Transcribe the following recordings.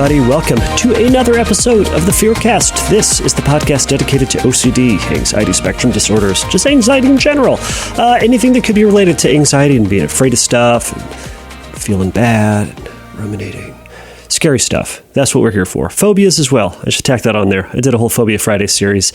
everybody. Welcome to another episode of the Fearcast. This is the podcast dedicated to OCD, anxiety spectrum disorders, just anxiety in general. Anything that could be related to anxiety and being afraid of stuff, and feeling bad, and ruminating. Scary stuff. That's what we're here for. Phobias as well. I should tack that on there. I did a whole Phobia Friday series.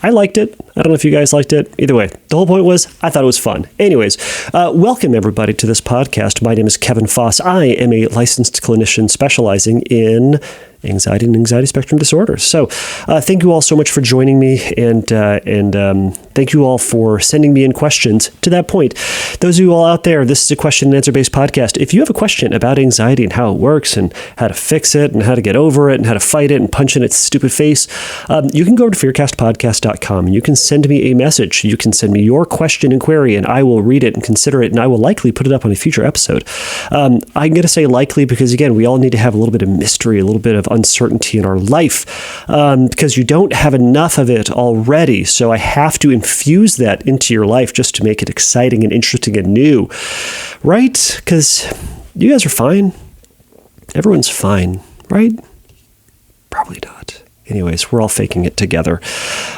I liked it. I don't know if you guys liked it. Either way, the whole point was I thought it was fun. Anyways, welcome everybody to this podcast. My name is Kevin Foss. I am a licensed clinician specializing in anxiety and anxiety spectrum disorders. So thank you all so much for joining me, and thank you all for sending me in questions. To that point, those of you all out there, this is a question and answer based podcast. If you have a question about anxiety and how it works and how to fix it and how to get over it and how to fight it and punch in its stupid face, you can go over to fearcastpodcast.com and you can send me a message. You can send me your question and query, and I will read it and consider it, and I will likely put it up on a future episode. I'm going to say likely because, again, we all need to have a little bit of mystery, a little bit of uncertainty in our life, because you don't have enough of it already. So I have to infuse that into your life just to make it exciting and interesting and new, right? Because you guys are fine. Everyone's fine, right? Probably not. Anyways, we're all faking it together.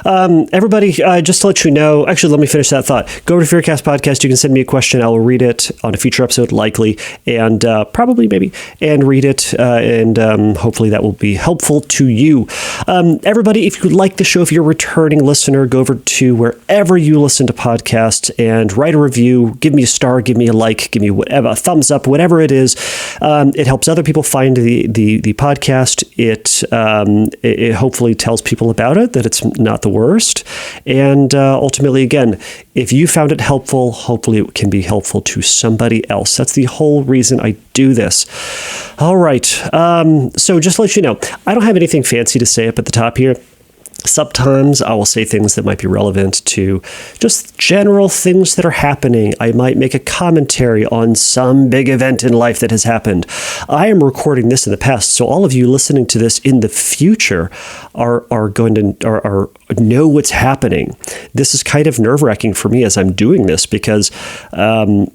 Everybody, just to let you know, actually, let me finish that thought. Go over to Fearcast Podcast. You can send me a question. I will read it on a future episode, likely, and probably, maybe, and read it, and hopefully that will be helpful to you. Everybody, if you like the show, if you're a returning listener, go over to wherever you listen to podcasts and write a review. Give me a star, give me a like, give me whatever, a thumbs up, whatever it is. It helps other people find the podcast. It hopefully tells people about it, that it's not the worst. And ultimately, again, if you found it helpful, hopefully it can be helpful to somebody else. That's the whole reason I do this. All right. So just to let you know, I don't have anything fancy to say up at the top here. Sometimes I will say things that might be relevant to just general things that are happening. I might make a commentary on some big event in life that has happened. I am recording this in the past, so all of you listening to this in the future are going to know what's happening. This is kind of nerve-wracking for me as I'm doing this because, I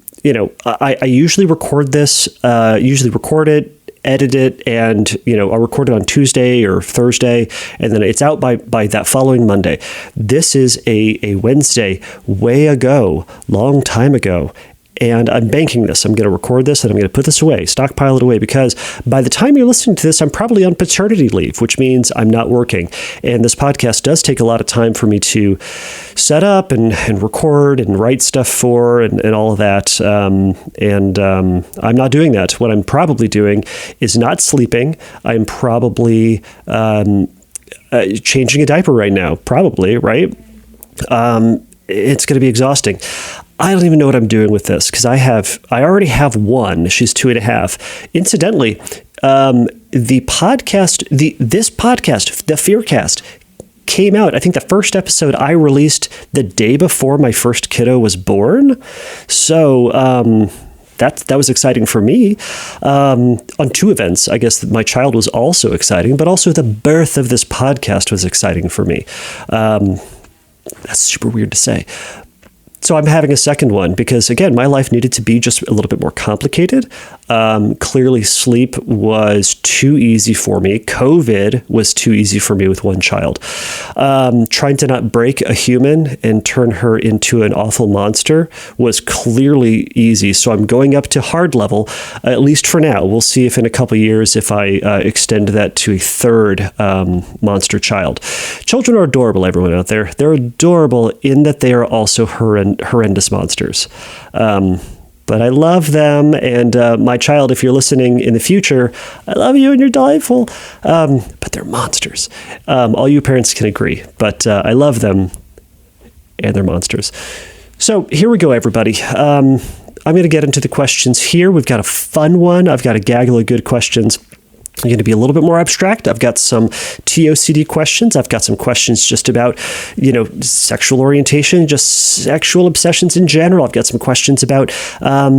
usually record this, record it, edit it, and I'll record it on Tuesday or Thursday, and then it's out by that following Monday. This is a Wednesday, way ago, long time ago, and I'm banking this. I'm going to record this and I'm going to put this away, stockpile it away, because by the time you're listening to this, I'm probably on paternity leave, which means I'm not working. And this podcast does take a lot of time for me to set up and record and write stuff for and all of that. I'm not doing that. What I'm probably doing is not sleeping. I'm probably changing a diaper right now, probably, right? It's going to be exhausting. I don't even know what I'm doing with this because I already have one. She's 2.5. Incidentally, this podcast, the Fearcast, came out. I think the first episode I released the day before my first kiddo was born. So that was exciting for me on two events. I guess my child was also exciting, but also the birth of this podcast was exciting for me. That's super weird to say. So I'm having a second one because, again, my life needed to be just a little bit more complicated. Clearly, sleep was too easy for me. COVID was too easy for me with one child. Trying to not break a human and turn her into an awful monster was clearly easy. So I'm going up to hard level, at least for now. We'll see if in a couple of years if I extend that to a third monster child. Children are adorable, everyone out there. They're adorable in that they are also horrendous monsters. But I love them, and my child, if you're listening in the future, I love you and you're delightful. But they're monsters. All you parents can agree. But I love them, and they're monsters. So here we go, everybody. I'm going to get into the questions here. We've got a fun one. I've got a gaggle of good questions. I'm going to be a little bit more abstract. I've got some TOCD questions. I've got some questions just about, sexual orientation, just sexual obsessions in general. I've got some questions about how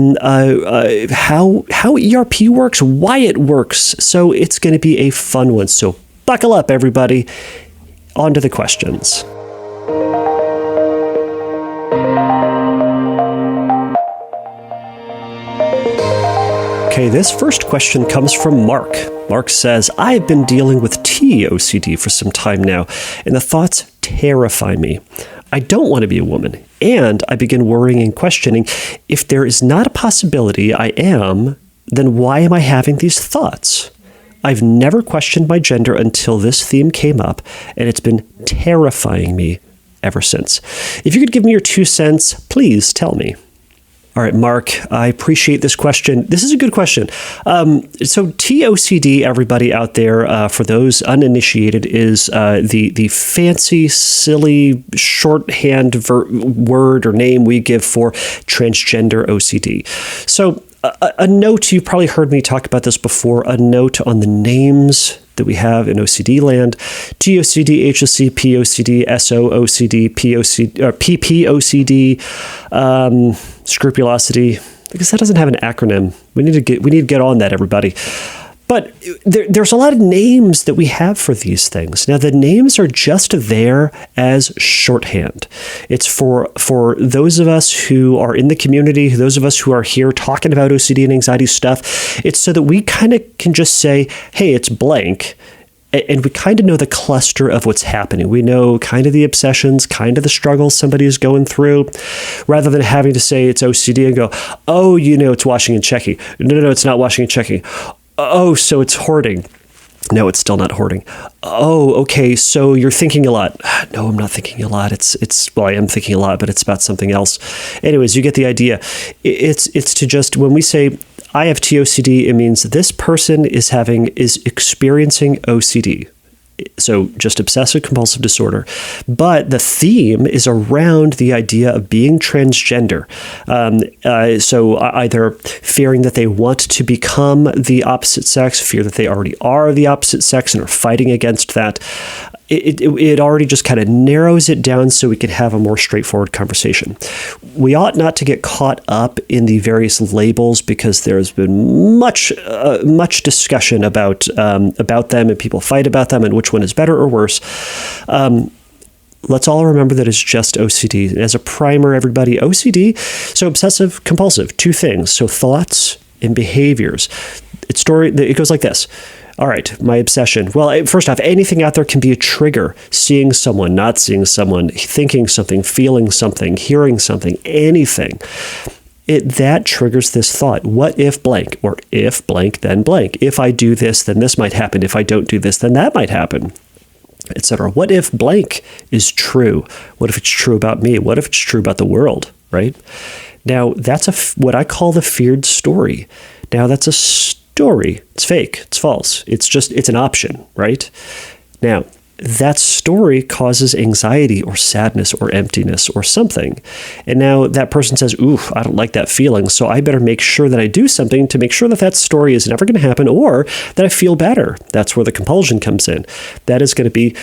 ERP works, why it works. So it's going to be a fun one. So buckle up, everybody. On to the questions. Okay, this first question comes from Mark. Mark says, I've been dealing with TOCD for some time now, and the thoughts terrify me. I don't want to be a woman, and I begin worrying and questioning, if there is not a possibility I am, then why am I having these thoughts? I've never questioned my gender until this theme came up, and it's been terrifying me ever since. If you could give me your 2 cents, please tell me. All right, Mark, I appreciate this question. This is a good question. So TOCD, everybody out there, for those uninitiated, is the fancy, silly, shorthand word or name we give for transgender OCD. So a note, you've probably heard me talk about this before, a note on the names that we have in OCD land: TOCD, HOC, POCD, SOOCD, POCD, or PPOCD, scrupulosity. I guess that doesn't have an acronym. We need to get on that, everybody. But there's a lot of names that we have for these things. Now, the names are just there as shorthand. It's for those of us who are in the community, those of us who are here talking about OCD and anxiety stuff. It's so that we kind of can just say, hey, it's blank. And we kind of know the cluster of what's happening. We know kind of the obsessions, kind of the struggles somebody is going through, rather than having to say it's OCD and go, oh, it's washing and checking. No, it's not washing and checking. Oh, so it's hoarding. No, it's still not hoarding. Oh, okay, so you're thinking a lot. No, I'm not thinking a lot. Well, I am thinking a lot, but it's about something else. Anyways, you get the idea. It's to just, when we say I have TOCD, it means this person is experiencing OCD. So just obsessive compulsive disorder. But the theme is around the idea of being transgender. So either fearing that they want to become the opposite sex, fear that they already are the opposite sex and are fighting against that. It already just kind of narrows it down so we can have a more straightforward conversation. We ought not to get caught up in the various labels, because there's been much discussion about them, and people fight about them and which one is better or worse. Let's all remember that it's just OCD. As a primer, everybody, OCD, so obsessive compulsive, 2 things. So thoughts and behaviors. It goes like this. All right, my obsession. Well, first off, anything out there can be a trigger. Seeing someone, not seeing someone, thinking something, feeling something, hearing something, anything. That triggers this thought. What if blank? Or if blank, then blank. If I do this, then this might happen. If I don't do this, then that might happen, etc. What if blank is true? What if it's true about me? What if it's true about the world, right? Now, that's what I call the feared story. Now, that's a story. It's fake. It's false. It's an option, right? Now, that story causes anxiety or sadness or emptiness or something. And now that person says, ooh, I don't like that feeling, so I better make sure that I do something to make sure that story is never going to happen, or that I feel better. That's where the compulsion comes in. That is going to be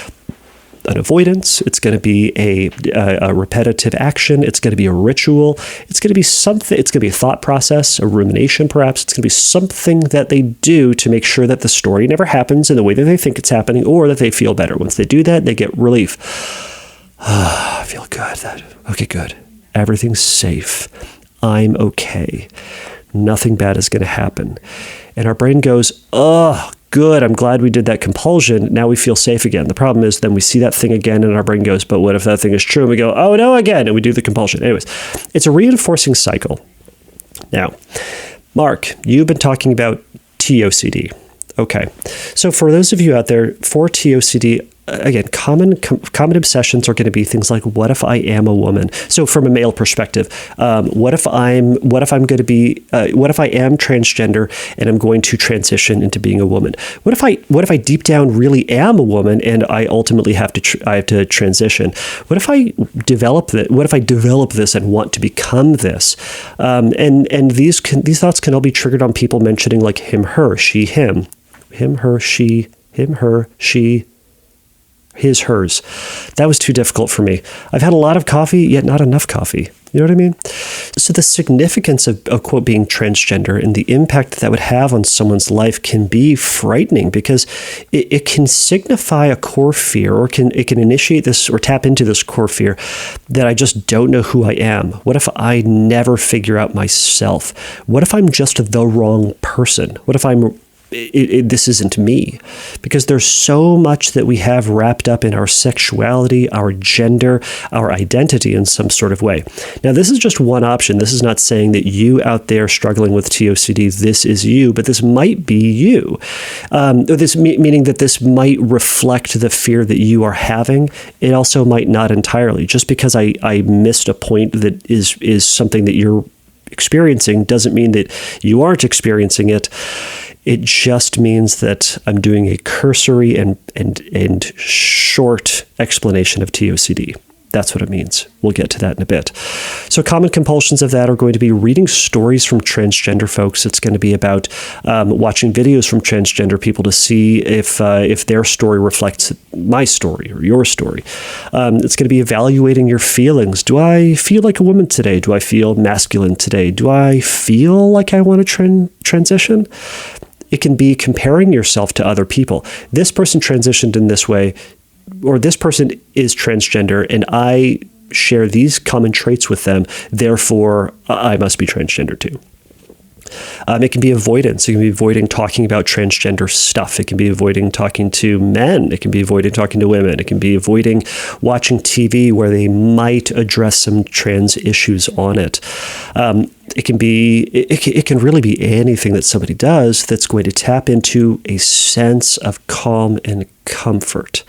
an avoidance. It's going to be a repetitive action. It's going to be a ritual. It's going to be something. It's going to be a thought process, a rumination, perhaps. It's going to be something that they do to make sure that the story never happens in the way that they think it's happening, or that they feel better. Once they do that, they get relief. I feel good. Okay, good. Everything's safe. I'm okay. Nothing bad is going to happen. And our brain goes, oh, good, I'm glad we did that compulsion. Now we feel safe again. The problem is then we see that thing again and our brain goes, but what if that thing is true? And we go, oh no, again, and we do the compulsion. Anyways, it's a reinforcing cycle. Now, Mark, you've been talking about TOCD. Okay, so for those of you out there, for TOCD, again, common obsessions are going to be things like, what if I am a woman? So from a male perspective, what if I am transgender and I'm going to transition into being a woman? What if I deep down really am a woman and I ultimately have to transition? What if I develop this and want to become this? And these thoughts can all be triggered on people mentioning like him, her, she, him, her, she, hers. That was too difficult for me. I've had a lot of coffee, yet not enough coffee. You know what I mean? So the significance of quote, being transgender and the impact that would have on someone's life can be frightening, because it can signify a core fear, or it can initiate this or tap into this core fear that I just don't know who I am. What if I never figure out myself? What if I'm just the wrong person? What if this isn't me? Because there's so much that we have wrapped up in our sexuality, our gender, our identity in some sort of way. Now, this is just one option. This is not saying that you out there struggling with TOCD, this is you, but this might be you. Meaning that this might reflect the fear that you are having. It also might not entirely. Just because I missed a point that is something that you're experiencing doesn't mean that you aren't experiencing it. It just means that I'm doing a cursory and short explanation of TOCD. That's what it means. We'll get to that in a bit. So common compulsions of that are going to be reading stories from transgender folks. It's going to be about watching videos from transgender people to see if their story reflects my story or your story. It's going to be evaluating your feelings. Do I feel like a woman today? Do I feel masculine today? Do I feel like I want to transition? It can be comparing yourself to other people. This person transitioned in this way, or this person is transgender, and I share these common traits with them, therefore I must be transgender too. It can be avoidance. It can be avoiding talking about transgender stuff. It can be avoiding talking to men. It can be avoiding talking to women. It can be avoiding watching TV where they might address some trans issues on it. It can really be anything that somebody does that's going to tap into a sense of calm and comfort.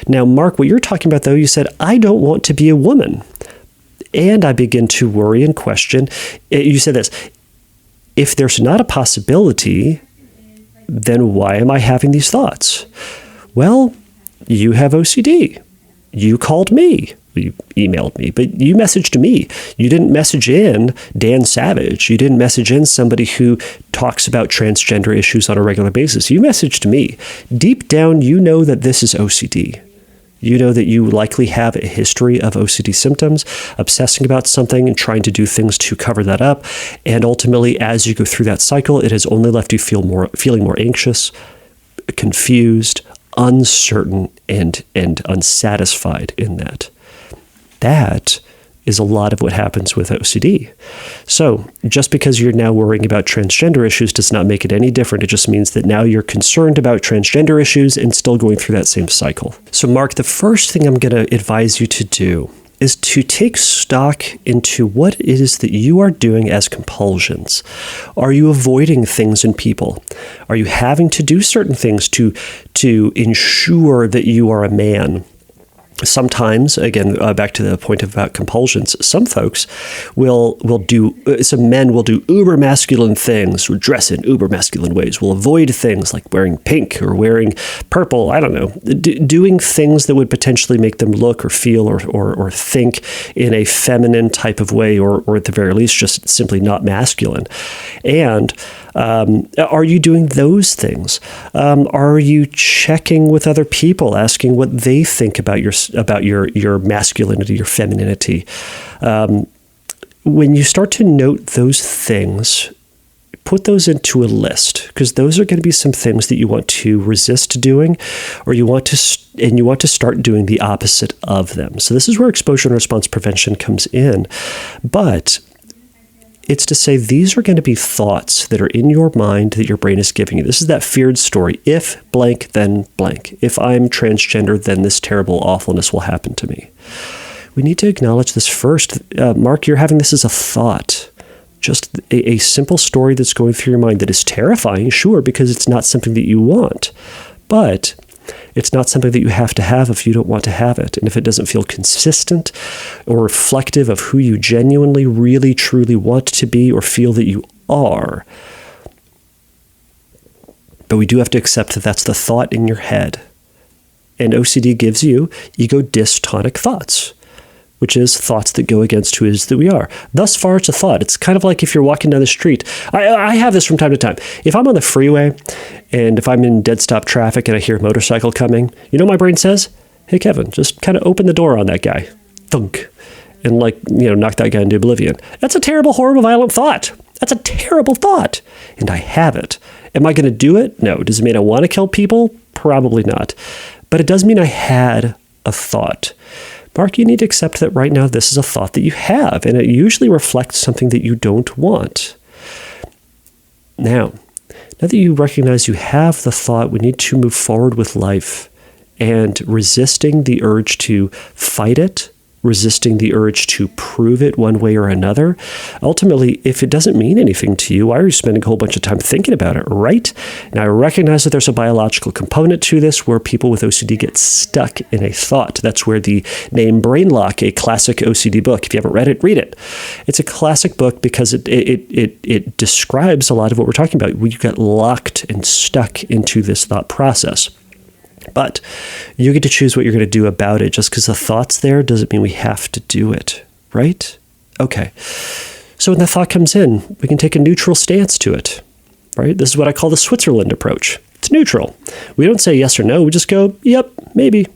Now, Mark, what you're talking about, though, you said, I don't want to be a woman. And I begin to worry and question. You said this, if there's not a possibility, then why am I having these thoughts? Well, you have OCD. You called me. You emailed me, but you messaged me. You didn't message in Dan Savage. You didn't message in somebody who talks about transgender issues on a regular basis. You messaged me. Deep down, you know that this is OCD. You know that you likely have a history of OCD symptoms, obsessing about something and trying to do things to cover that up. And ultimately, as you go through that cycle, it has only left you feeling more anxious, confused, uncertain, and unsatisfied in that. That is a lot of what happens with OCD. So just because you're now worrying about transgender issues does not make it any different. It just means that now you're concerned about transgender issues and still going through that same cycle. So Mark, the first thing I'm going to advise you to do is to take stock into what it is that you are doing as compulsions. Are you avoiding things in people? Are you having to do certain things to ensure that you are a man? Sometimes, again, back to the point about compulsions, some folks some men will do uber masculine things or dress in uber masculine ways, will avoid things like wearing pink or wearing purple, I don't know, doing things that would potentially make them look or feel or think in a feminine type of way, or at the very least, just simply not masculine. And are you doing those things? Are you checking with other people, asking what they think about your masculinity, your femininity? When you start to note those things, put those into a list, because those are going to be some things that you want to resist doing, or you want to start doing the opposite of them. So this is where exposure and response prevention comes in. But it's to say these are going to be thoughts that are in your mind that your brain is giving you. This is that feared story. If blank, then blank. If I'm transgender, then this terrible awfulness will happen to me. We need to acknowledge this first. Mark, you're having this as a thought. Just a simple story that's going through your mind that is terrifying, sure, because it's not something that you want. But it's not something that you have to have if you don't want to have it. And if it doesn't feel consistent or reflective of who you genuinely, really, truly want to be or feel that you are. But we do have to accept that that's the thought in your head. And OCD gives you ego-dystonic thoughts, which is thoughts that go against who it is that we are. Thus far, it's a thought. It's kind of like if you're walking down the street. I have this from time to time. If I'm on the freeway and if I'm in dead stop traffic and I hear a motorcycle coming, you know what my brain says? hey, Kevin, just kind of open the door on that guy. Thunk. And knock that guy into oblivion. That's a terrible, horrible, violent thought. That's a terrible thought. And I have it. Am I going to do it? No. Does it mean I want to kill people? Probably not. But it does mean I had a thought. Mark, you need to accept that right now this is a thought that you have, and it usually reflects something that you don't want. Now that you recognize you have the thought, we need to move forward with life and resisting the urge to fight it, resisting the urge to prove it one way or another. Ultimately, if it doesn't mean anything to you, why are you spending a whole bunch of time thinking about it, right? Now, I recognize that there's a biological component to this where people with OCD get stuck in a thought. That's where the name Brain Lock, a classic OCD book, if you haven't read it, read it. It's a classic book because it describes a lot of what we're talking about. You get locked and stuck into this thought process. But you get to choose what you're going to do about it. Just because the thought's there doesn't mean we have to do it, right? Okay. So when the thought comes in, we can take a neutral stance to it, right? This is what I call the Switzerland approach. It's neutral. We don't say yes or no. We just go, yep, maybe.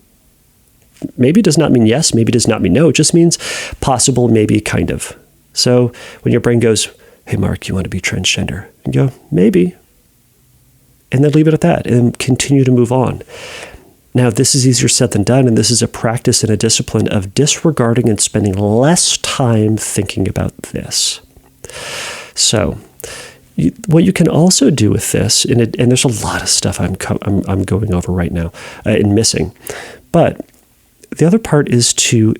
Maybe does not mean yes. Maybe does not mean no. It just means possible, maybe, kind of. So when your brain goes, hey, Mark, you want to be transgender? You go, maybe. And then leave it at that and continue to move on. Now, this is easier said than done, and this is a practice and a discipline of disregarding and spending less time thinking about this. So, what you can also do with this, and there's a lot of stuff I'm going over right now and missing, but the other part is to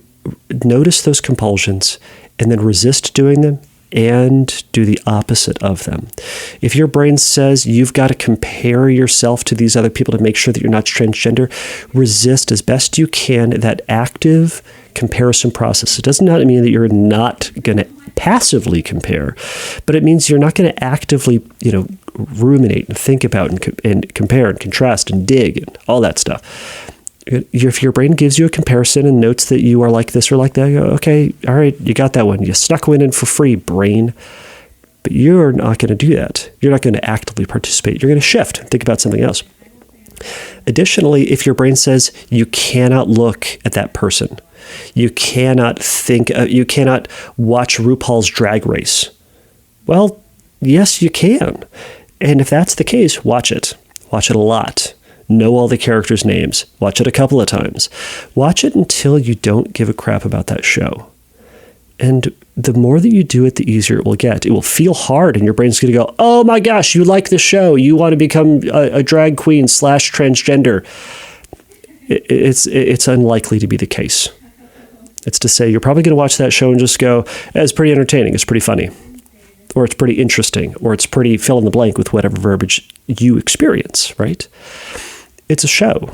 notice those compulsions and then resist doing them and do the opposite of them. If your brain says you've got to compare yourself to these other people to make sure that you're not transgender, resist as best you can that active comparison process. It does not mean that you're not going to passively compare, but it means you're not going to actively, ruminate and think about and compare and contrast and dig and all that stuff. If your brain gives you a comparison and notes that you are like this or like that, you go, okay, all right, you got that one. You snuck one in for free, brain. But you're not going to do that. You're not going to actively participate. You're going to shift and think about something else. Additionally, if your brain says you cannot look at that person, you cannot you cannot watch RuPaul's Drag Race. Well, yes, you can. And if that's the case, watch it. Watch it a lot. Know all the characters' names. Watch it a couple of times. Watch it until you don't give a crap about that show. And the more that you do it, the easier it will get. It will feel hard, and your brain's going to go, oh my gosh, you like the show. You want to become a drag queen / transgender. It's unlikely to be the case. It's to say you're probably going to watch that show and just go, it's pretty entertaining. It's pretty funny. Or it's pretty interesting. Or it's pretty fill in the blank with whatever verbiage you experience, right? It's a show,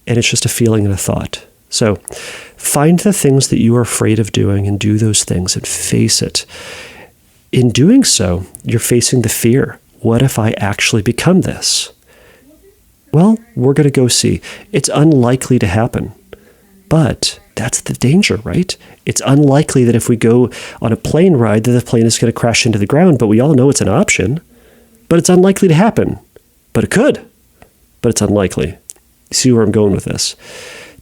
and it's just a feeling and a thought. So find the things that you are afraid of doing and do those things and face it. In doing so, you're facing the fear. What if I actually become this? Well, we're going to go see. It's unlikely to happen, but that's the danger, right? It's unlikely that if we go on a plane ride that the plane is going to crash into the ground, but we all know it's an option, but it's unlikely to happen. But it could. But it's unlikely. You see where I'm going with this?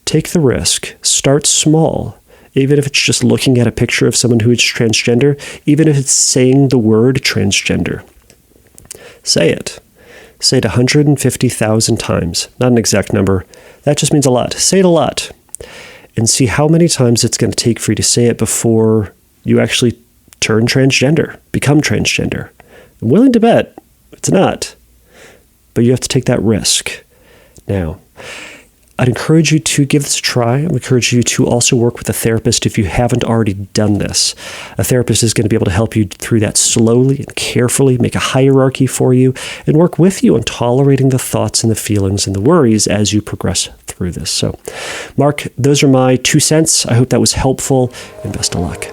Take the risk. Start small. Even if it's just looking at a picture of someone who is transgender, even if it's saying the word transgender. Say it. Say it 150,000 times. Not an exact number. That just means a lot. Say it a lot. And see how many times it's going to take for you to say it before you actually turn transgender, become transgender. I'm willing to bet it's not. But you have to take that risk. Now, I'd encourage you to give this a try. I'd encourage you to also work with a therapist if you haven't already done this. A therapist is going to be able to help you through that slowly and carefully, make a hierarchy for you, and work with you on tolerating the thoughts and the feelings and the worries as you progress through this. So, Mark, those are my 2 cents. I hope that was helpful, and best of luck.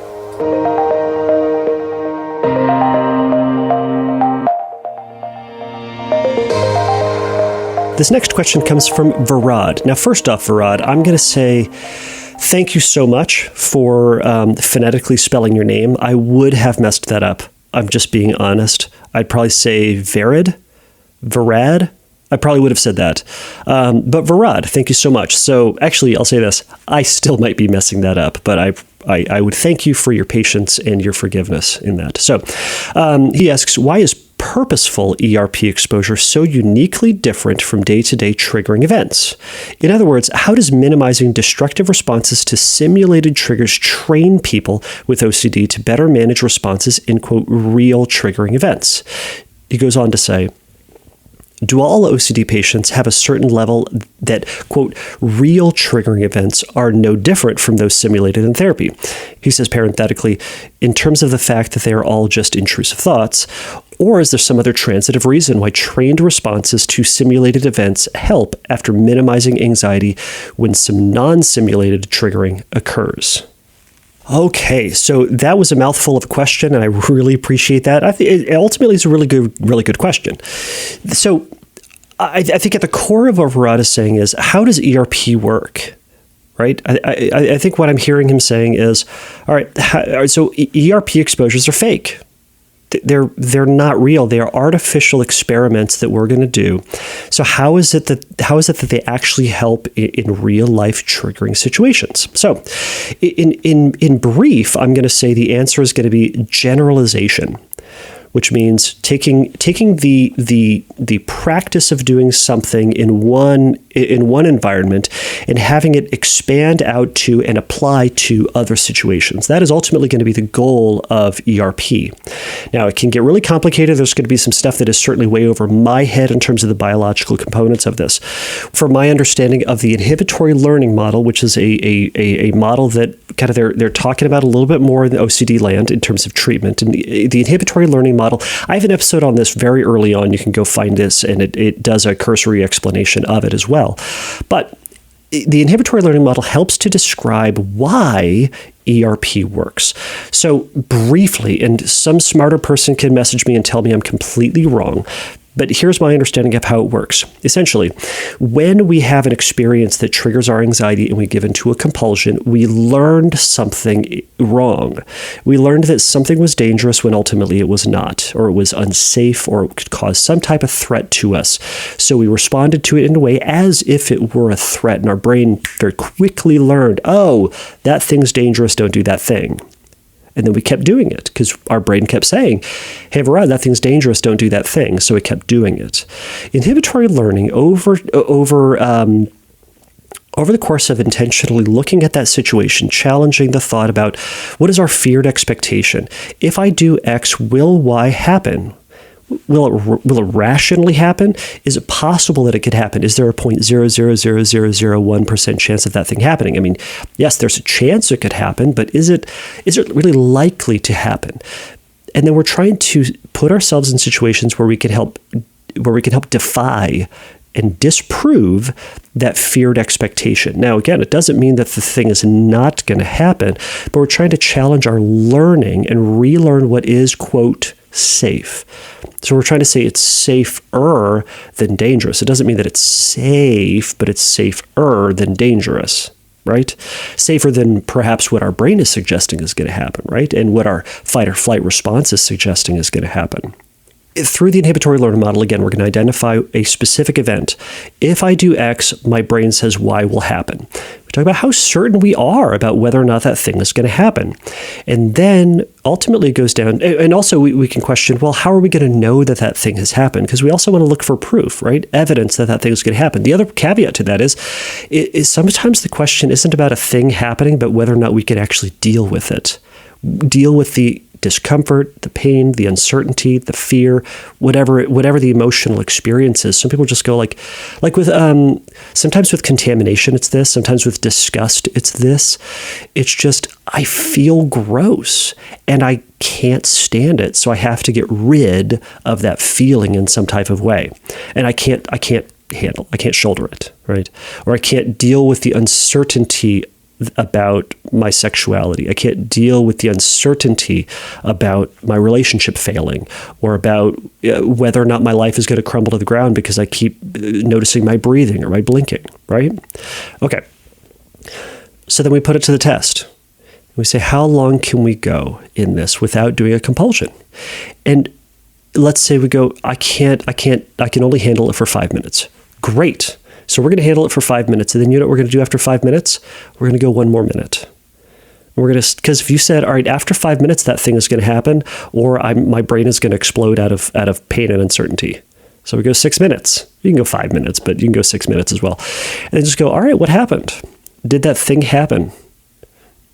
This next question comes from Varad. Now, first off, Varad, I'm going to say thank you so much for phonetically spelling your name. I would have messed that up. I'm just being honest. I'd probably say Varad. I probably would have said that. But Varad, thank you so much. So actually, I'll say this. I still might be messing that up, but I would thank you for your patience and your forgiveness in that. So he asks, why is purposeful ERP exposure so uniquely different from day-to-day triggering events? In other words, how does minimizing destructive responses to simulated triggers train people with OCD to better manage responses in, quote, real triggering events? He goes on to say, do all OCD patients have a certain level that, quote, real triggering events are no different from those simulated in therapy? He says parenthetically, in terms of the fact that they are all just intrusive thoughts, or is there some other transitive reason why trained responses to simulated events help after minimizing anxiety when some non-simulated triggering occurs? Okay, so that was a mouthful of a question, and I really appreciate that. I think it ultimately is a really good question. So I think at the core of what Varad is saying is, how does ERP work? Right? I think what I'm hearing him saying is, all right, so ERP exposures are fake. They're not real. They are artificial experiments that we're going to do. So how is it that they actually help in real life triggering situations? So in brief, I'm going to say the answer is going to be generalization, which means taking the practice of doing something in one environment and having it expand out to and apply to other situations. That is ultimately going to be the goal of ERP. Now, it can get really complicated. There's going to be some stuff that is certainly way over my head in terms of the biological components of this. From my understanding of the inhibitory learning model, which is a model that kind of they're talking about a little bit more in the OCD land in terms of treatment. And the inhibitory learning model, I have an episode on this very early on. You can go find this, and it does a cursory explanation of it as well. But the inhibitory learning model helps to describe why ERP works. So briefly, and some smarter person can message me and tell me I'm completely wrong, but here's my understanding of how it works. Essentially, when we have an experience that triggers our anxiety and we give into a compulsion, we learned something wrong. We learned that something was dangerous when ultimately it was not, or it was unsafe, or it could cause some type of threat to us. So we responded to it in a way as if it were a threat, and our brain very quickly learned, oh, that thing's dangerous, don't do that thing. And then we kept doing it because our brain kept saying, hey, Varad, that thing's dangerous, don't do that thing. So it kept doing it. Inhibitory learning over the course of intentionally looking at that situation, challenging the thought about what is our feared expectation? If I do X, will Y happen? Will it rationally happen? Is it possible that it could happen? Is there a 0.0000001% chance of that thing happening? I mean, yes, there's a chance it could happen, but is it really likely to happen? And then we're trying to put ourselves in situations where we can help defy and disprove that feared expectation. Now, again, it doesn't mean that the thing is not going to happen, but we're trying to challenge our learning and relearn what is, quote, safe. So we're trying to say it's safer than dangerous. It doesn't mean that it's safe, but it's safer than dangerous, right? Safer than perhaps what our brain is suggesting is going to happen, right? And what our fight or flight response is suggesting is going to happen. Through the inhibitory learning model, again, we're going to identify a specific event. If I do X, my brain says Y will happen. We talk about how certain we are about whether or not that thing is going to happen. And then ultimately it goes down, and also we can question, well, how are we going to know that that thing has happened? Because we also want to look for proof, right? Evidence that that thing is going to happen. The other caveat to that is sometimes the question isn't about a thing happening, but whether or not we can actually deal with it. Deal with the discomfort, the pain, the uncertainty, the fear, whatever the emotional experience is. Some people just go like with sometimes with contamination, it's this. Sometimes with disgust, it's this. It's just I feel gross and I can't stand it, so I have to get rid of that feeling in some type of way, and I can't shoulder it, right? Or I can't deal with the uncertainty about my sexuality. I can't deal with the uncertainty about my relationship failing, or about whether or not my life is going to crumble to the ground because I keep noticing my breathing or my blinking, right? Okay. So then we put it to the test. We say, how long can we go in this without doing a compulsion? And let's say we go, I can only handle it for 5 minutes. Great. So we're going to handle it for 5 minutes. And then you know what we're going to do after 5 minutes? We're going to go 1 more minute. Because if you said, all right, after 5 minutes, that thing is going to happen, or my brain is going to explode out of pain and uncertainty. So we go 6 minutes. You can go 5 minutes, but you can go 6 minutes as well. And then just go, all right, what happened? Did that thing happen?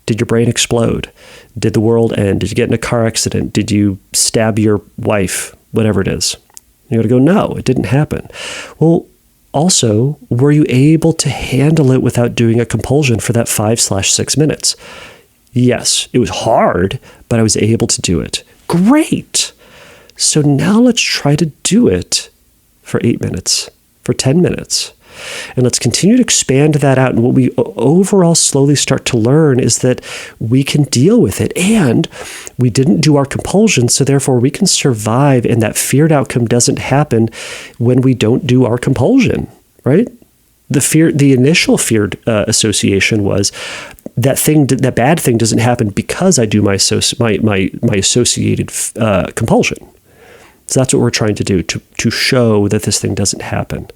Did your brain explode? Did the world end? Did you get in a car accident? Did you stab your wife? Whatever it is. You're going to go, no, it didn't happen. Well, also, were you able to handle it without doing a compulsion for that 5/6 minutes? Yes, it was hard, but I was able to do it. Great. So now let's try to do it for 8 minutes, for 10 minutes. And let's continue to expand that out. And what we overall slowly start to learn is that we can deal with it. And we didn't do our compulsion, so therefore we can survive, and that feared outcome doesn't happen when we don't do our compulsion, right? The initial feared association was that bad thing doesn't happen because I do my associated compulsion. So that's what we're trying to do, to show that this thing doesn't happen.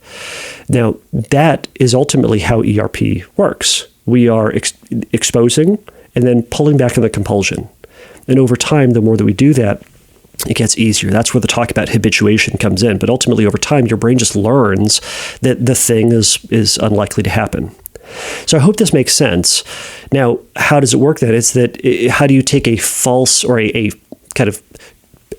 Now, that is ultimately how ERP works. We are exposing and then pulling back on the compulsion. And over time, the more that we do that, it gets easier. That's where the talk about habituation comes in. But ultimately, over time, your brain just learns that the thing is unlikely to happen. So I hope this makes sense. Now, how does it work then? It's that how do you take a false or a kind of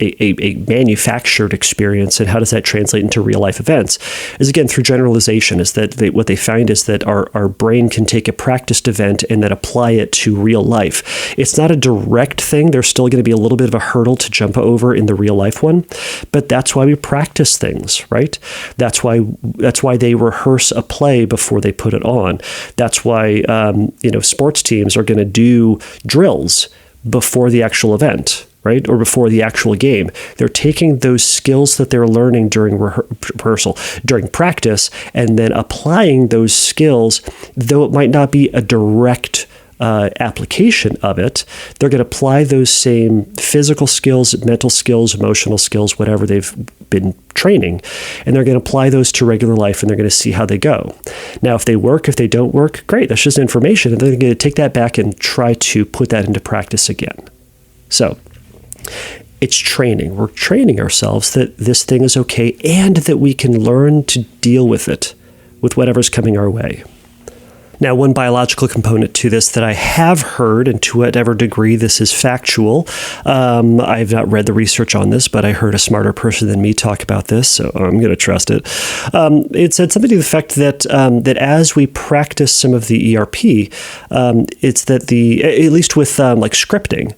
a manufactured experience, and how does that translate into real life events? Is again through generalization. Is that what they find is that our brain can take a practiced event and then apply it to real life. It's not a direct thing. There's still going to be a little bit of a hurdle to jump over in the real life one, but that's why we practice things, right? That's why they rehearse a play before they put it on. That's why sports teams are going to do drills before the actual event, right? Or before the actual game. They're taking those skills that they're learning during rehearsal, during practice, and then applying those skills, though it might not be a direct application of it. They're going to apply those same physical skills, mental skills, emotional skills, whatever they've been training, and they're going to apply those to regular life, and they're going to see how they go. Now, if they work, if they don't work, great. That's just information, and they're going to take that back and try to put that into practice again. So, it's training. We're training ourselves that this thing is okay and that we can learn to deal with it, with whatever's coming our way. Now, one biological component to this that I have heard, and to whatever degree this is factual, I've not read the research on this, but I heard a smarter person than me talk about this, so I'm going to trust it. It said something to the effect that that as we practice some of the ERP, it's that at least with like scripting,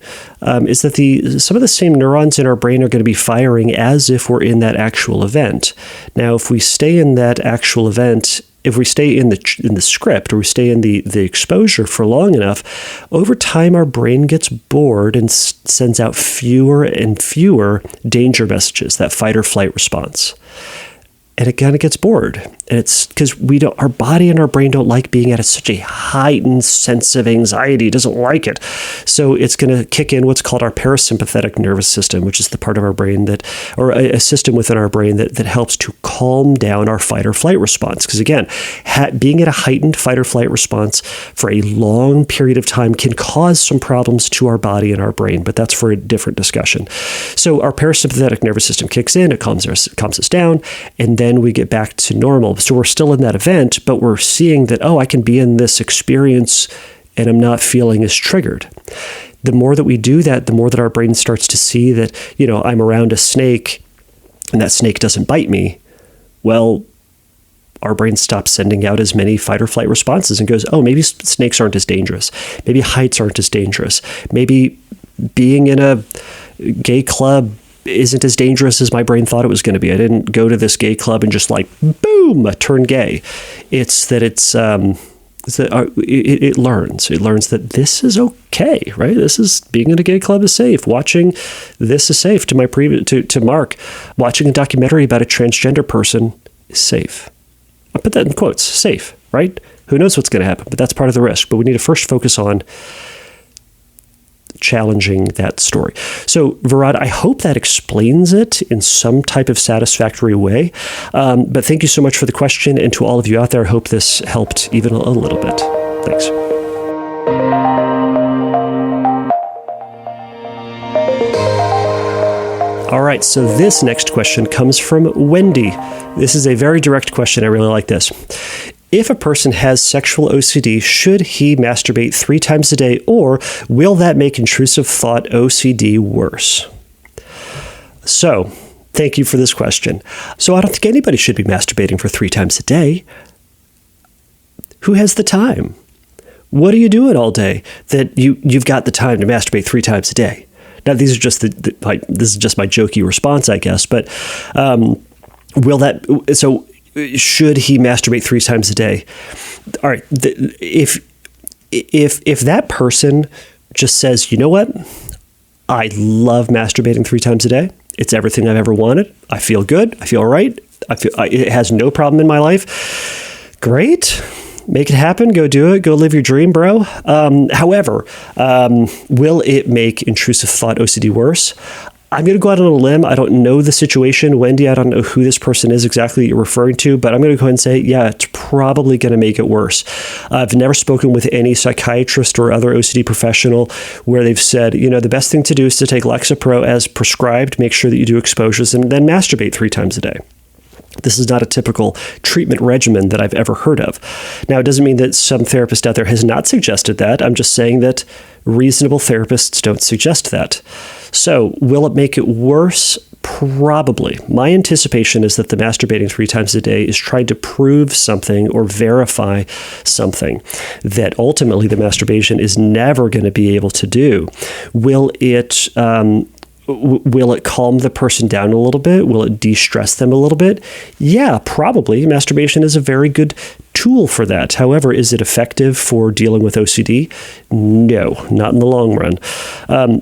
is that some of the same neurons in our brain are going to be firing as if we're in that actual event. Now, if we stay in that actual event, if we stay in the script, or we stay in the exposure for long enough, over time our brain gets bored and sends out fewer and fewer danger messages, that fight or flight response. And it kind of gets bored. And it's because our body and our brain don't like being at such a heightened sense of anxiety. It doesn't like it. So it's going to kick in what's called our parasympathetic nervous system, which is the part of our brain or a system within our brain that helps to calm down our fight or flight response. Because again, being at a heightened fight or flight response for a long period of time can cause some problems to our body and our brain, but that's for a different discussion. So our parasympathetic nervous system kicks in, it calms us down, and then we get back to normal. So we're still in that event, but we're seeing that, I can be in this experience and I'm not feeling as triggered. The more that we do that, the more that our brain starts to see that, I'm around a snake and that snake doesn't bite me. Well, our brain stops sending out as many fight or flight responses and goes, maybe snakes aren't as dangerous. Maybe heights aren't as dangerous. Maybe being in a gay club isn't as dangerous as my brain thought it was going to be. I didn't go to this gay club and just boom, turn gay. It's that it learns. It learns that this is okay, right? This is being in a gay club is safe. Watching this is safe. To Mark, watching a documentary about a transgender person is safe. I put that in quotes, safe, right? Who knows what's going to happen, but that's part of the risk. But we need to first focus on challenging that story. So, Varad, I hope that explains it in some type of satisfactory way. But thank you so much for the question. And to all of you out there, I hope this helped even a little bit. Thanks. All right, so this next question comes from Wendy. This is a very direct question. I really like this. If a person has sexual OCD, should he masturbate 3 times a day, or will that make intrusive thought OCD worse? So, thank you for this question. So I don't think anybody should be masturbating for 3 times a day. Who has the time? What are you doing all day that you've got the time to masturbate 3 times a day? Now, these are just this is just my jokey response, I guess. But should he masturbate 3 times a day? All right, if that person just says, you know what, I love masturbating 3 times a day. It's everything I've ever wanted. I feel good. I feel right. It has no problem in my life. Great. Make it happen. Go do it. Go live your dream, bro. However, will it make intrusive thought OCD worse? I'm going to go out on a limb. I don't know the situation. Wendy, I don't know who this person is exactly that you're referring to, but I'm going to go ahead and say, yeah, it's probably going to make it worse. I've never spoken with any psychiatrist or other OCD professional where they've said, the best thing to do is to take Lexapro as prescribed, make sure that you do exposures, and then masturbate 3 times a day. This is not a typical treatment regimen that I've ever heard of. Now, it doesn't mean that some therapist out there has not suggested that. I'm just saying that reasonable therapists don't suggest that. So, will it make it worse? Probably. My anticipation is that the masturbating 3 times a day is trying to prove something or verify something that ultimately the masturbation is never going to be able to do. Will it calm the person down a little bit? Will it de-stress them a little bit? Yeah, probably. Masturbation is a very good tool for that. However, is it effective for dealing with OCD? No, not in the long run.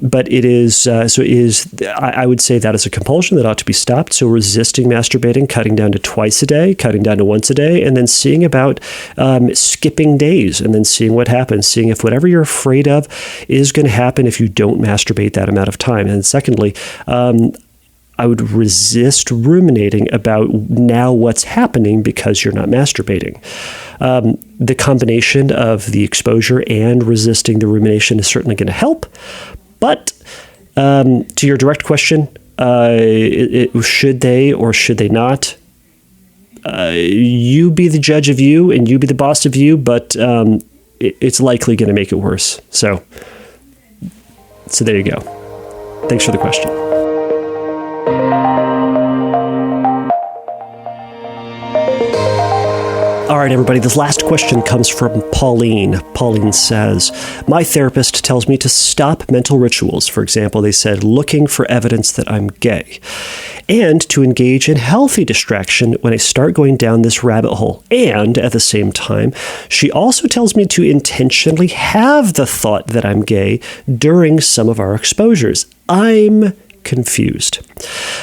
But it is, I would say that is a compulsion that ought to be stopped. So resisting masturbating, cutting down to 2 a day, cutting down to 1 a day, and then seeing about skipping days and then seeing what happens, seeing if whatever you're afraid of is going to happen if you don't masturbate that amount of time. And secondly, I would resist ruminating about now what's happening because you're not masturbating. The combination of the exposure and resisting the rumination is certainly going to help. But to your direct question, should they or should they not? You be the judge of you and you be the boss of you, but it's likely going to make it worse. So there you go. Thanks for the question. All right, everybody, this last question comes from Pauline. Pauline says, my therapist tells me to stop mental rituals. For example, they said looking for evidence that I'm gay, and to engage in healthy distraction when I start going down this rabbit hole. And at the same time, she also tells me to intentionally have the thought that I'm gay during some of our exposures. I'm confused.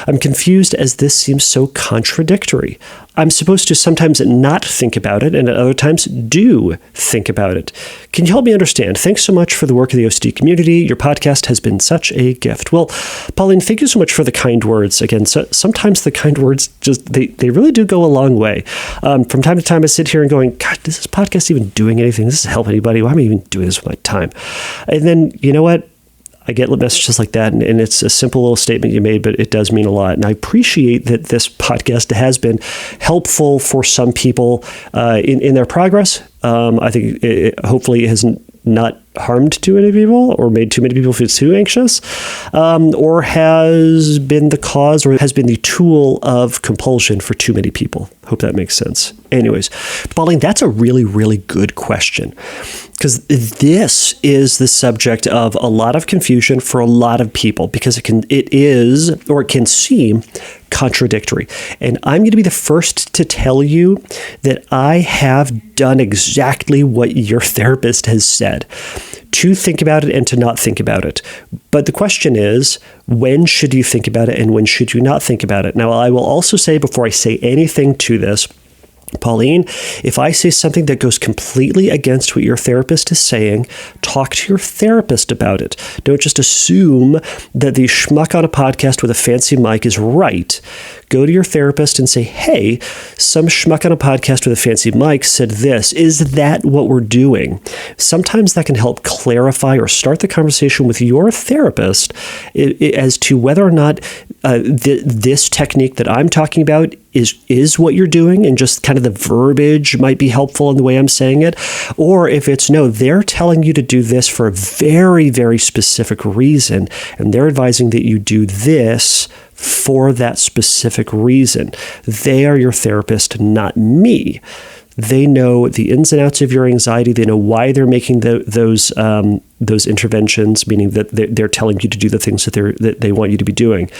I'm confused as this seems so contradictory. I'm supposed to sometimes not think about it and at other times do think about it. Can you help me understand? Thanks so much for the work of the OCD community. Your podcast has been such a gift. Well, Pauline, thank you so much for the kind words. Again, sometimes the kind words just, they really do go a long way. From time to time, I sit here and going, God, is this podcast even doing anything? Does this help anybody? Why am I even doing this with my time? And then, you know what? I get messages like that, and it's a simple little statement you made, but it does mean a lot. And I appreciate that this podcast has been helpful for some people in their progress. I think hopefully it hasn't not harmed too many people or made too many people feel too anxious, or has been the cause or has been the tool of compulsion for too many people. Hope that makes sense. Anyways, Pauline, that's a really, really good question, because this is the subject of a lot of confusion for a lot of people, because it can seem contradictory. And I'm going to be the first to tell you that I have done exactly what your therapist has said, to think about it and to not think about it. But the question is, when should you think about it and when should you not think about it? Now, I will also say, before I say anything to this, Pauline, if I say something that goes completely against what your therapist is saying, talk to your therapist about it. Don't just assume that the schmuck on a podcast with a fancy mic is right. Go to your therapist and say, hey, some schmuck on a podcast with a fancy mic said this. Is that what we're doing? Sometimes that can help clarify or start the conversation with your therapist as to whether or not this technique that I'm talking about is what you're doing, and just kind of the verbiage might be helpful in the way I'm saying it. Or if it's no, they're telling you to do this for a very, very specific reason, and they're advising that you do this for that specific reason. They are your therapist, not me. They know the ins and outs of your anxiety. They know why they're making those interventions, meaning that they're telling you to do the things that they want you to be doing.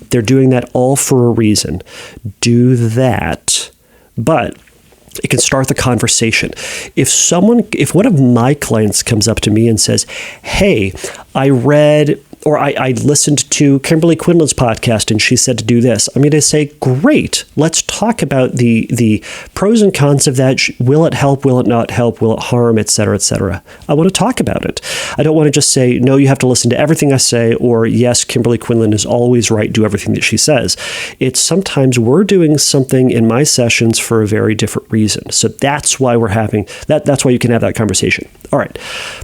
They're doing that all for a reason. Do that. But it can start the conversation. If one of my clients comes up to me and says, hey, I read or I listened to Kimberly Quinlan's podcast and she said to do this, I'm going to say, great, let's talk about the pros and cons of that. Will it help? Will it not help? Will it harm? Et cetera, et cetera. I want to talk about it. I don't want to just say, no, you have to listen to everything I say, or yes, Kimberly Quinlan is always right, do everything that she says. It's sometimes we're doing something in my sessions for a very different reason. So that's why we're having that. That's why you can have that conversation. All right,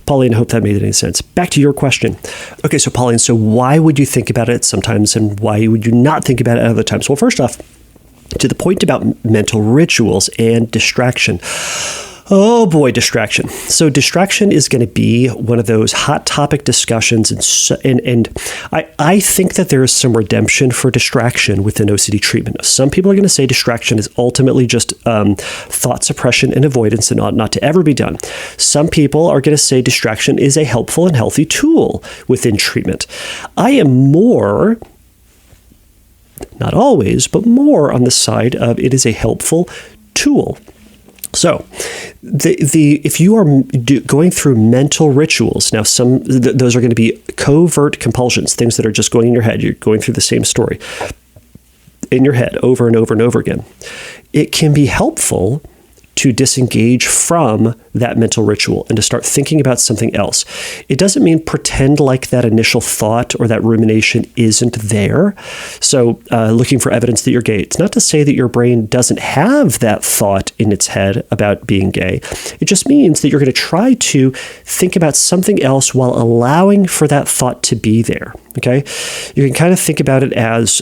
Pauline, I hope that made any sense. Back to your question. Okay, so Pauline, so why would you think about it sometimes and why would you not think about it at other times? Well, first off, to the point about mental rituals and distraction. Oh boy, distraction. So distraction is going to be one of those hot topic discussions, and I think that there is some redemption for distraction within OCD treatment. Some people are going to say distraction is ultimately just thought suppression and avoidance and ought not to ever be done. Some people are going to say distraction is a helpful and healthy tool within treatment. I am more, not always, but more on the side of it is a helpful tool. So, if you are going through mental rituals, now those are going to be covert compulsions, things that are just going in your head. You're going through the same story in your head over and over and over again. It can be helpful to disengage from that mental ritual and to start thinking about something else. It doesn't mean pretend like that initial thought or that rumination isn't there. So looking for evidence that you're gay. It's not to say that your brain doesn't have that thought in its head about being gay. It just means that you're going to try to think about something else while allowing for that thought to be there. Okay? You can kind of think about it as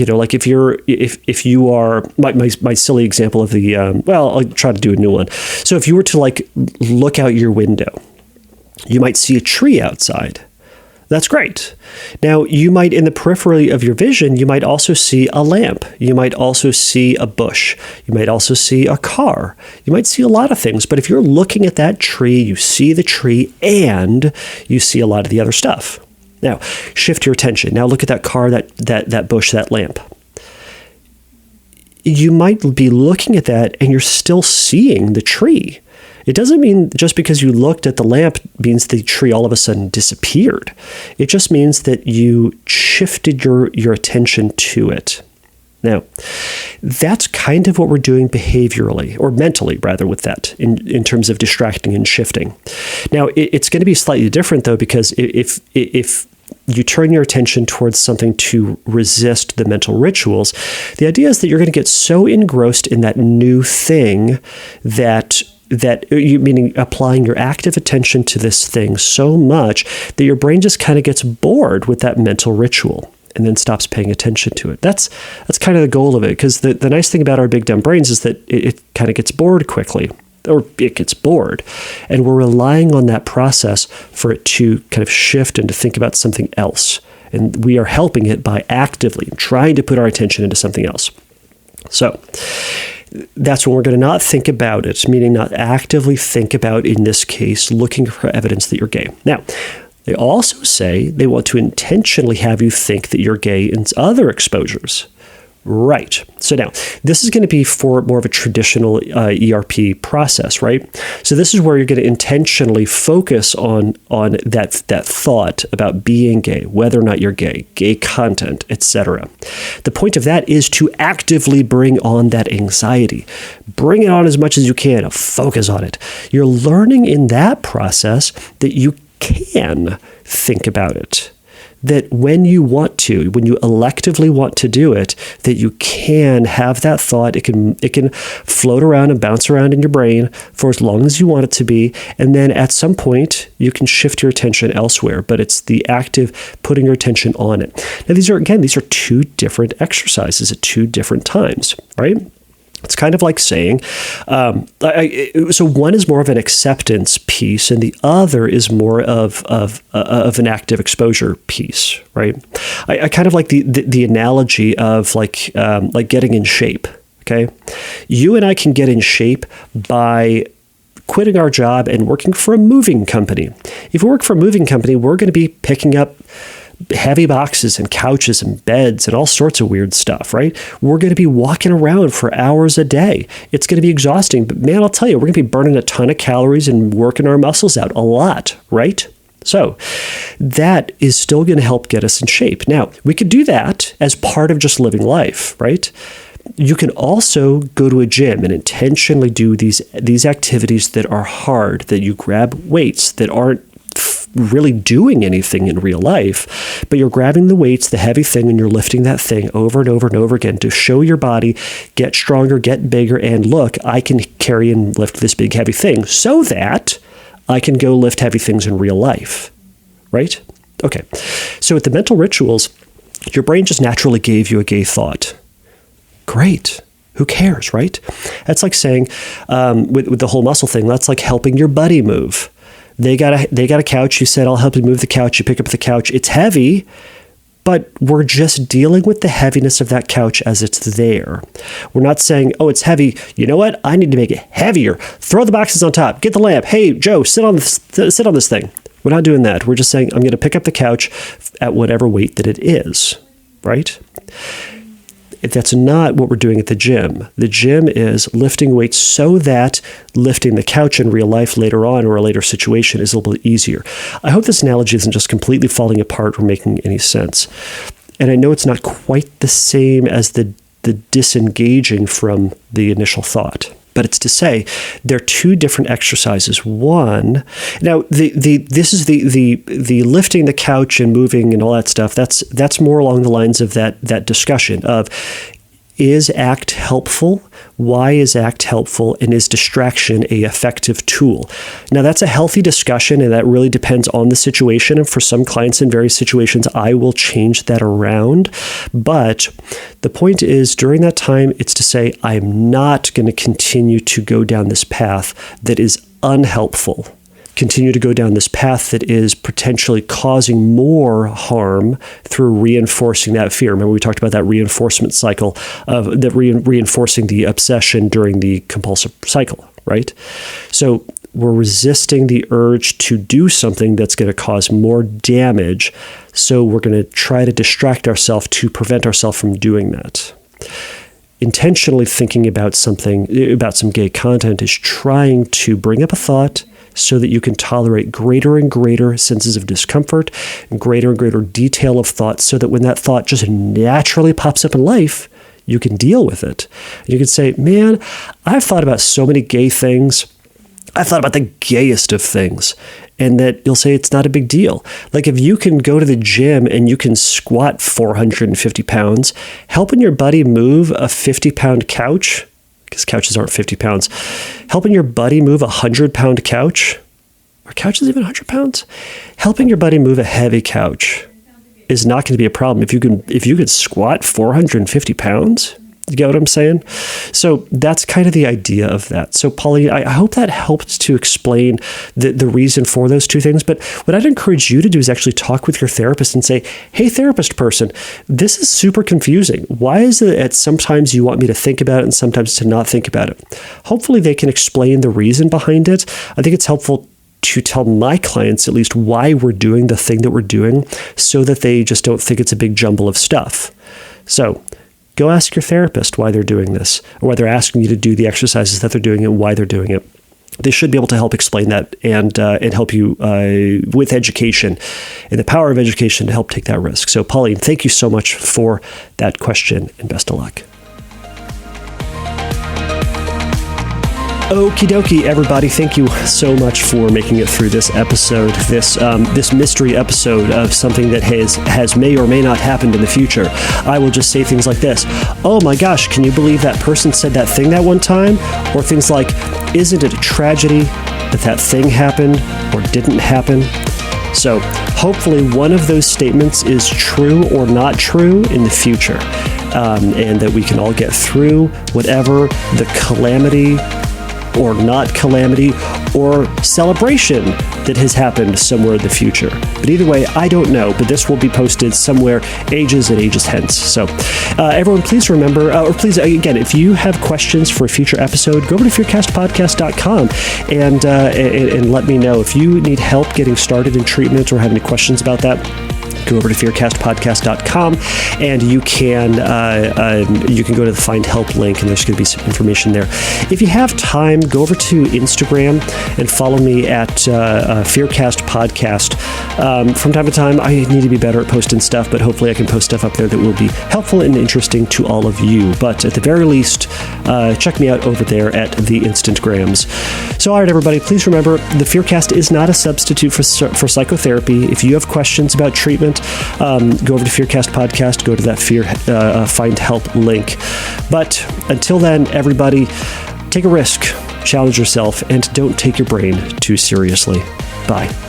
like if you are my silly example of the I'll try to do a new one. So if you were to look out your window, you might see a tree outside. That's great. Now you might, in the periphery of your vision, you might also see a lamp. You might also see a bush. You might also see a car. You might see a lot of things. But if you're looking at that tree, you see the tree and you see a lot of the other stuff. Now, shift your attention. Now look at that car, that bush, that lamp. You might be looking at that and you're still seeing the tree. It doesn't mean just because you looked at the lamp means the tree all of a sudden disappeared. It just means that you shifted your attention to it. Now, that's kind of what we're doing behaviorally, or mentally rather, with that in terms of distracting and shifting. Now, it's going to be slightly different though, because if you turn your attention towards something to resist the mental rituals, the idea is that you're going to get so engrossed in that new thing that you, meaning applying your active attention to this thing so much that your brain just kind of gets bored with that mental ritual and then stops paying attention to it. That's kind of the goal of it, because the nice thing about our big dumb brains is that it kind of gets bored quickly, or it gets bored. And we're relying on that process for it to kind of shift and to think about something else. And we are helping it by actively trying to put our attention into something else. So that's when we're going to not think about it, meaning not actively think about, in this case, looking for evidence that you're gay. Now, they also say they want to intentionally have you think that you're gay in other exposures. Right. So now, this is going to be for more of a traditional ERP process, right? So this is where you're going to intentionally focus on that thought about being gay, whether or not you're gay content, etc. The point of that is to actively bring on that anxiety. Bring it on as much as you can. Focus on it. You're learning in that process that you can think about it. That when you want to, when you electively want to do it, that you can have that thought. It can float around and bounce around in your brain for as long as you want it to be. And then at some point, you can shift your attention elsewhere. But it's the active putting your attention on it. Now, these are two different exercises at two different times, right? It's kind of like saying, so one is more of an acceptance piece, and the other is more of an active exposure piece, right? I kind of like the analogy of like getting in shape. Okay, you and I can get in shape by quitting our job and working for a moving company. If we work for a moving company, we're going to be picking up heavy boxes and couches and beds and all sorts of weird stuff, right? We're going to be walking around for hours a day. It's going to be exhausting, but man, I'll tell you, we're going to be burning a ton of calories and working our muscles out a lot, right? So that is still going to help get us in shape. Now, we could do that as part of just living life, right? You can also go to a gym and intentionally do these activities that are hard, that you grab weights that aren't really doing anything in real life, but you're grabbing the weights, the heavy thing, and you're lifting that thing over and over and over again to show your body, get stronger, get bigger, and look, I can carry and lift this big heavy thing so that I can go lift heavy things in real life, right? Okay, so with the mental rituals, your brain just naturally gave you a gay thought. Great. Who cares, right? That's like saying, with the whole muscle thing, that's like helping your buddy move. They got a couch. You said, I'll help you move the couch. You pick up the couch. It's heavy, but we're just dealing with the heaviness of that couch as it's there. We're not saying, oh, it's heavy. You know what? I need to make it heavier. Throw the boxes on top. Get the lamp. Hey, Joe, sit on this thing. We're not doing that. We're just saying, I'm going to pick up the couch at whatever weight that it is, right? That's not what we're doing at the gym. The gym is lifting weights so that lifting the couch in real life later on or a later situation is a little bit easier. I hope this analogy isn't just completely falling apart or making any sense. And I know it's not quite the same as the disengaging from the initial thought. But it's to say there are two different exercises. One, now this is the lifting the couch and moving and all that stuff. That's more along the lines of that discussion of, is ACT helpful? Why is ACT helpful? And is distraction a effective tool? Now, that's a healthy discussion, and that really depends on the situation. And for some clients in various situations, I will change that around. But the point is, during that time, it's to say, I'm not going to continue to go down this path that is unhelpful. Continue to go down this path that is potentially causing more harm through reinforcing that fear. Remember, we talked about that reinforcement cycle of that reinforcing the obsession during the compulsive cycle, right? So we're resisting the urge to do something that's going to cause more damage. So we're going to try to distract ourselves to prevent ourselves from doing that. Intentionally thinking about some gay content is trying to bring up a thought so that you can tolerate greater and greater senses of discomfort and greater detail of thought, so that when that thought just naturally pops up in life, you can deal with it. You can say, man, I've thought about so many gay things. I've thought about the gayest of things. And that you'll say it's not a big deal. Like if you can go to the gym and you can squat 450 pounds, helping your buddy move a 50-pound couch, because couches aren't 50 pounds, helping your buddy move a 100-pound couch, are couches even 100 pounds? Helping your buddy move a heavy couch is not going to be a problem. If you could squat 450 pounds, you get what I'm saying? So that's kind of the idea of that. So Polly, I hope that helped to explain the reason for those two things. But what I'd encourage you to do is actually talk with your therapist and say, hey, therapist person, this is super confusing. Why is it that sometimes you want me to think about it and sometimes to not think about it? Hopefully they can explain the reason behind it. I think it's helpful to tell my clients at least why we're doing the thing that we're doing, so that they just don't think it's a big jumble of stuff. So go ask your therapist why they're doing this, or why they're asking you to do the exercises that they're doing and why they're doing it. They should be able to help explain that and help you with education and the power of education to help take that risk. So, Pauline, thank you so much for that question, and best of luck. Okie dokie, everybody. Thank you so much for making it through this episode, this mystery episode of something that has may or may not happened in the future. I will just say things like this. Oh my gosh, can you believe that person said that thing that one time? Or things like, isn't it a tragedy that that thing happened or didn't happen? So hopefully one of those statements is true or not true in the future, and that we can all get through whatever the calamity or not calamity or celebration that has happened somewhere in the future. But either way, I don't know, but this will be posted somewhere ages and ages hence. So everyone, please remember, or please, again, if you have questions for a future episode, go over to fearcastpodcast.com and let me know. If you need help getting started in treatment or have any questions about that, go over to fearcastpodcast.com and you can go to the Find Help link, and there's going to be some information there. If you have time, go over to Instagram and follow me at Fearcast Podcast. From time to time, I need to be better at posting stuff, but hopefully I can post stuff up there that will be helpful and interesting to all of you. But at the very least, check me out over there at the Instantgrams. So, all right, everybody, please remember, the Fearcast is not a substitute for psychotherapy. If you have questions about treatment, go over to Fearcast Podcast, go to that Find Help link. But until then, everybody, take a risk, challenge yourself, and don't take your brain too seriously. Bye.